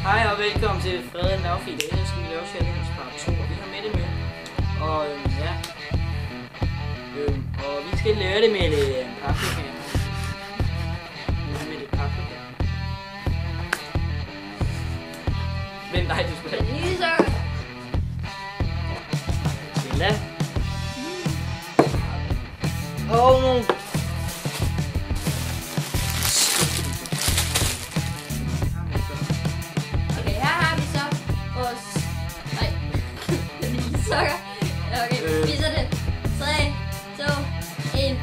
Hej og velkommen til Frede Lavfri. I dag skal vi lave challenge part 2, og vi har Mette med. Og ja. Og vi skal lære det med det paprika. Med det paprika. Vent, nej, du skal have. Lise. Stilla. Åh, no. Okay, her har vi så vores... Nej, sukker. Okay, vi spiser det. 3, 2, 1.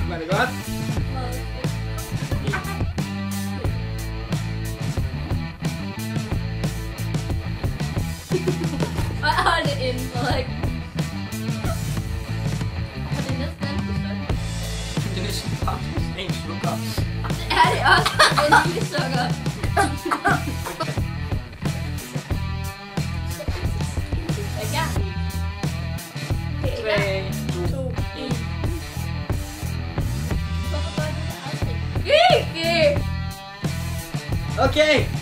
Var det godt? Og hold det inde, Frederik. Og det er næsten alt for stort. Det er næsten faktisk en sukker. Det er det også. Vaniljesukker. Ja. 3, 2, 1. Hvorfor gør du det aldrig? Okay.